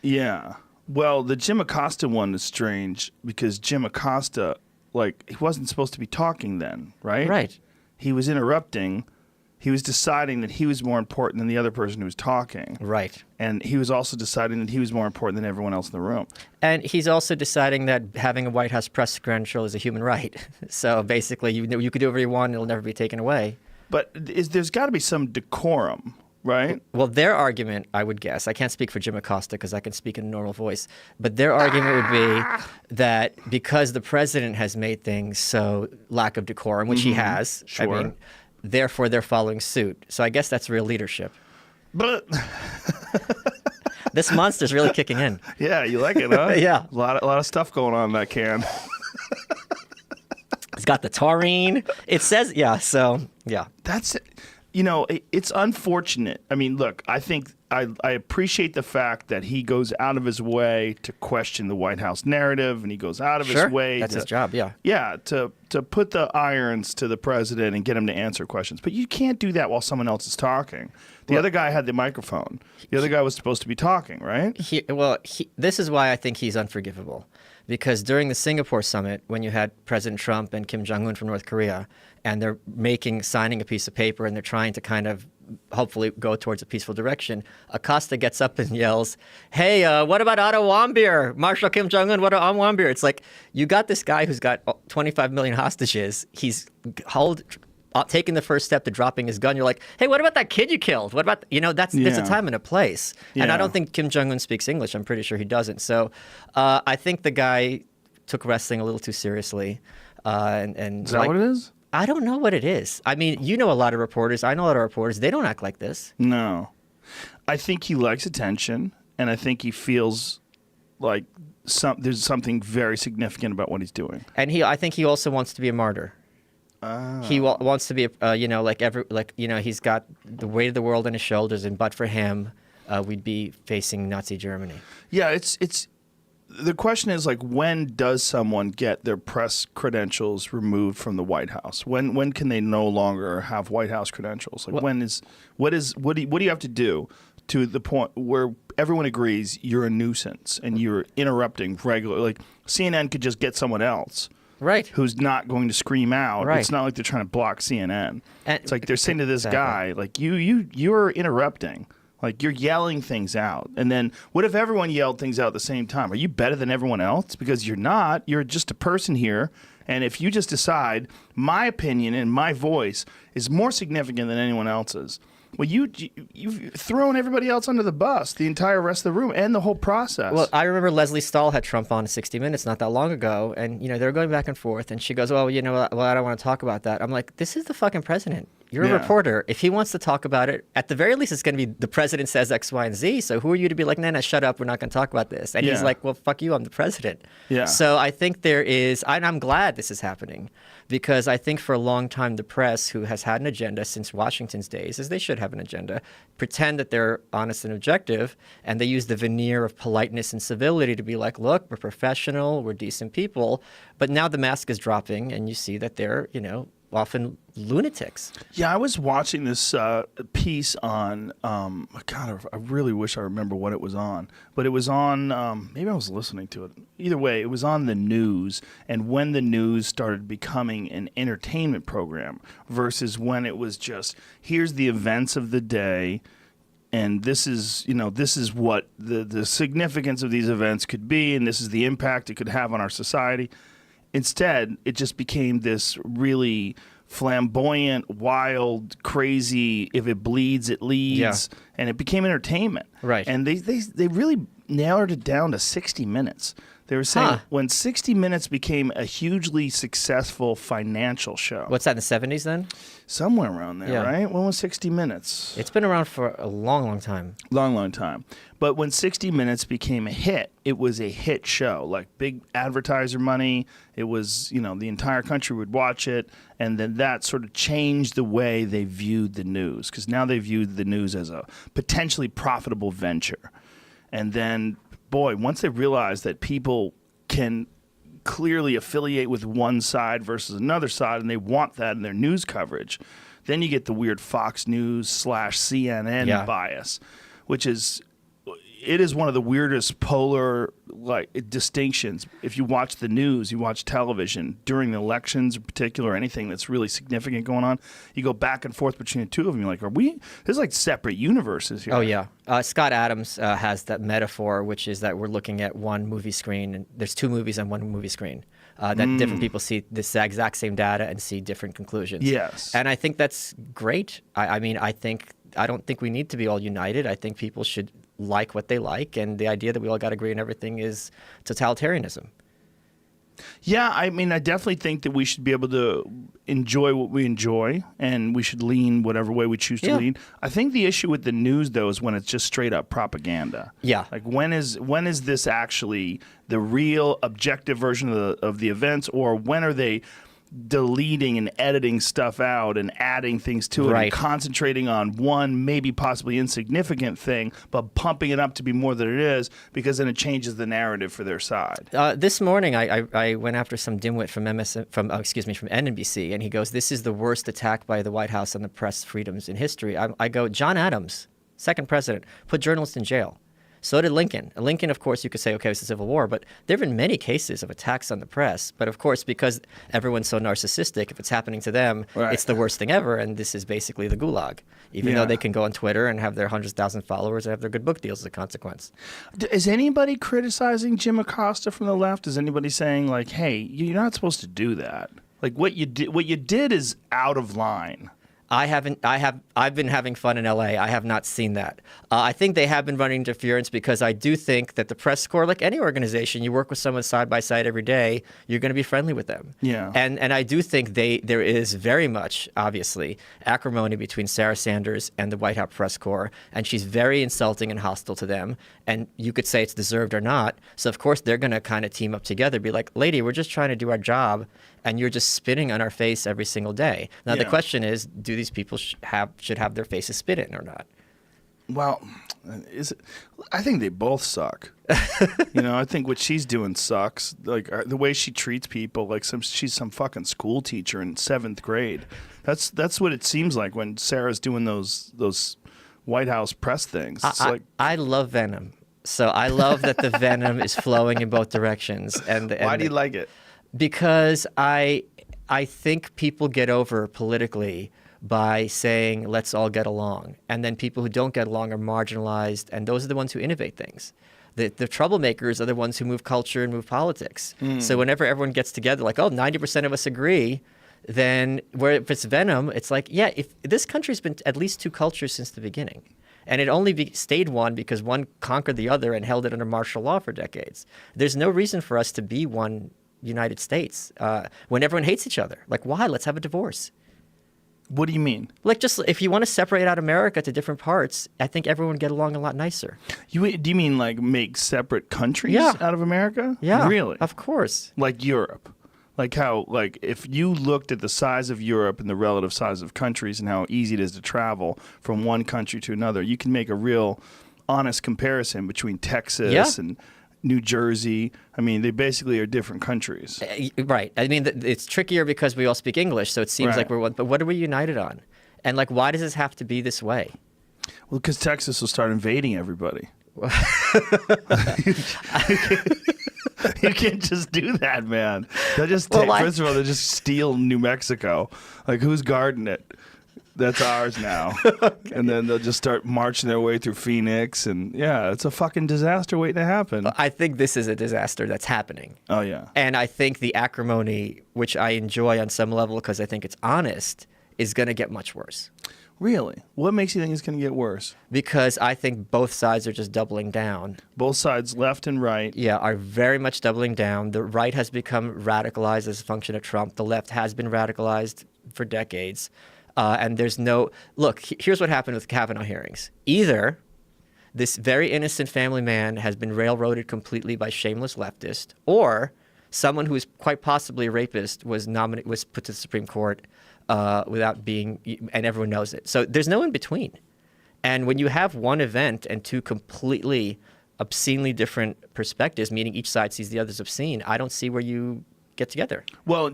Yeah. Well, the Jim Acosta one is strange because Jim Acosta, like, he wasn't supposed to be talking then, right? Right. He was interrupting. He was deciding that he was more important than the other person who was talking. Right. And he was also deciding that he was more important than everyone else in the room. And he's also deciding that having a White House press credential is a human right. So basically, you could do whatever you want, and it'll never be taken away. But there's got to be some decorum, right? Well, their argument, I would guess, I can't speak for Jim Acosta because I can speak in a normal voice, but their argument would be that because the president has made things so lack of decorum, which he has, Sure. I mean, therefore they're following suit. So I guess that's real leadership. But This monster's really kicking in. yeah, you like it, huh? Yeah. A lot of stuff going on in that can. It's got the taurine. It says, yeah, so, yeah. That's it. You know, it's unfortunate. I mean, look, I think I appreciate the fact that he goes out of his way to question the White House narrative, and he goes out of his way. That's his job, yeah. Yeah, to put the irons to the president and get him to answer questions. But you can't do that while someone else is talking. The other guy had the microphone. The other guy was supposed to be talking, right? This is why I think he's unforgivable. Because during the Singapore summit, when you had President Trump and Kim Jong-un from North Korea, and they're signing a piece of paper, and they're trying to kind of hopefully go towards a peaceful direction, Acosta gets up and yells, "Hey, what about Otto Warmbier? Marshal Kim Jong-un, what about Warmbier?" It's like, you got this guy who's got 25 million hostages. He's taking the first step to dropping his gun. You're like, hey, what about that kid you killed? What about, there's a time and a place. And I don't think Kim Jong-un speaks English. I'm pretty sure he doesn't. So I think the guy took wrestling a little too seriously. Is that what it is? I don't know what it is. I mean, you know a lot of reporters. I know a lot of reporters. They don't act like this. No. I think he likes attention, and I think he feels like there's something very significant about what he's doing. And I think he also wants to be a martyr. He wants to be, he's got the weight of the world on his shoulders, and but for him, we'd be facing Nazi Germany. Yeah, it's the question is, like, when does someone get their press credentials removed from the White House? When can they no longer have White House credentials? Like, what do you have to do to the point where everyone agrees you're a nuisance and you're interrupting regularly? Like, CNN could just get someone else. Right. Who's not going to scream out. Right. It's not like they're trying to block CNN. It's like they're saying to this Exactly. guy, like, you're interrupting. Like, you're yelling things out. And then what if everyone yelled things out at the same time? Are you better than everyone else? Because you're not. You're just a person here. And if you just decide my opinion and my voice is more significant than anyone else's, well, you've thrown everybody else under the bus, the entire rest of the room, and the whole process. Well, I remember Leslie Stahl had Trump on 60 Minutes not that long ago, and they were going back and forth, and she goes, well, I don't want to talk about that. I'm like, this is the fucking president. You're a reporter. If he wants to talk about it, at the very least, it's going to be the president says X, Y, and Z. So who are you to be like, nah, shut up. We're not going to talk about this. And he's like, well, fuck you. I'm the president. Yeah. So I think there is, and I'm glad this is happening, because I think for a long time, the press, who has had an agenda since Washington's days, as they should have an agenda, pretend that they're honest and objective, and they use the veneer of politeness and civility to be like, look, we're professional, we're decent people. But now the mask is dropping, and you see that they're, often lunatics. Yeah, I was watching this piece on, God, I really wish I remember what it was on. But it was on, maybe I was listening to it. Either way, it was on the news, and when the news started becoming an entertainment program versus when it was just, here's the events of the day, and this is what the significance of these events could be, and this is the impact it could have on our society. Instead, it just became this really flamboyant, wild, crazy, if it bleeds, it leads, and it became entertainment. Right. And they really nailed it down to 60 minutes. They were saying when 60 Minutes became a hugely successful financial show. What's that, in the 70s then? Somewhere around there, Yeah. right? When was 60 Minutes? It's been around for a long, long time. Long time. But when 60 Minutes became a hit, it was a hit show. Like, big advertiser money. It was, the entire country would watch it. And then that sort of changed the way they viewed the news. Because now they viewed the news as a potentially profitable venture. And then, boy, once they realized that people can clearly affiliate with one side versus another side, and they want that in their news coverage, then you get the weird Fox News / CNN bias, which is, it is one of the weirdest polar distinctions. If you watch the news, you watch television during the elections in particular, anything that's really significant going on, you go back and forth between the two of them. You're like, there's like separate universes here. Oh, yeah. Scott Adams has that metaphor, which is that we're looking at one movie screen, and there's two movies on one movie screen. That different people see this exact same data and see different conclusions. Yes. And I think that's great. I mean, I don't think we need to be all united. I think people should like what they like, and the idea that we all got to agree on everything is totalitarianism. Yeah, I mean, I definitely think that we should be able to enjoy what we enjoy, and we should lean whatever way we choose to lean. I think the issue with the news, though, is when it's just straight up propaganda. Yeah. Like, when is this actually the real objective version of the events, or when are they deleting and editing stuff out and adding things to it and concentrating on one maybe possibly insignificant thing, but pumping it up to be more than it is, because then it changes the narrative for their side. This morning, I went after some dimwit from from NBC, and he goes, "This is the worst attack by the White House on the press freedoms in history." I go, John Adams, second president, put journalists in jail. So did Lincoln. Lincoln, of course, you could say, okay, it's the Civil War, but there have been many cases of attacks on the press. But of course, because everyone's so narcissistic, if it's happening to them, it's the worst thing ever. And this is basically the gulag, even though they can go on Twitter and have their 100,000 followers and have their good book deals as a consequence. Is anybody criticizing Jim Acosta from the left? Is anybody saying, like, hey, you're not supposed to do that? Like, what you did is out of line. I've been having fun in LA. I have not seen that. I think they have been running interference, because I do think that the press corps, like any organization, you work with someone side by side every day, you're going to be friendly with them. Yeah. And I do think there is very much, obviously, acrimony between Sarah Sanders and the White House press corps, and she's very insulting and hostile to them. And you could say it's deserved or not. So of course they're going to kind of team up together, be like, lady, we're just trying to do our job, and you're just spitting on our face every single day. Now the question is, do these people should have their faces spit in or not? Well, I think they both suck. I think what she's doing sucks. Like, the way she treats people, like she's some fucking school teacher in 7th grade. That's what it seems like when Sarah's doing those White House press things. I love venom. So I love that the venom is flowing in both directions. Why do you like it? Because I think people get over politically by saying, let's all get along. And then people who don't get along are marginalized, and those are the ones who innovate things. The troublemakers are the ones who move culture and move politics. So whenever everyone gets together, like, oh, 90% of us agree, then if it's venom, it's like, yeah, if this country's been at least two cultures since the beginning. And it only stayed one because one conquered the other and held it under martial law for decades. There's no reason for us to be one United States when everyone hates each other. Like, why? Let's have a divorce. What do you mean? Like, just if you want to separate out America to different parts, I think everyone would get along a lot nicer. Do you mean like make separate countries out of America? Yeah. Really? Of course. Like Europe. Like how, like if you looked at the size of Europe and the relative size of countries and how easy it is to travel from one country to another, you can make a real honest comparison between Texas and New Jersey. I mean, they basically are different countries. Right. I mean, it's trickier because we all speak English, so it seems like we're one. But what are we united on? And like, why does this have to be this way? Well, because Texas will start invading everybody. You can't just do that, man. They'll just first of all, they'll just steal New Mexico. Like, who's guarding it? That's ours now. And then they'll just start marching their way through Phoenix. And yeah, it's a fucking disaster waiting to happen. I think this is a disaster that's happening. Oh, yeah. And I think the acrimony, which I enjoy on some level because I think it's honest, is going to get much worse. Really? What makes you think it's going to get worse? Because I think both sides are just doubling down. Both sides, left and right. Yeah, are very much doubling down. The right has become radicalized as a function of Trump. The left has been radicalized for decades. And there's no... Look, here's what happened with Kavanaugh hearings. Either this very innocent family man has been railroaded completely by shameless leftists, or someone who is quite possibly a rapist was put to the Supreme Court without being... And everyone knows it. So there's no in between. And when you have one event and two completely obscenely different perspectives, meaning each side sees the other's obscene, I don't see where you get together. Well,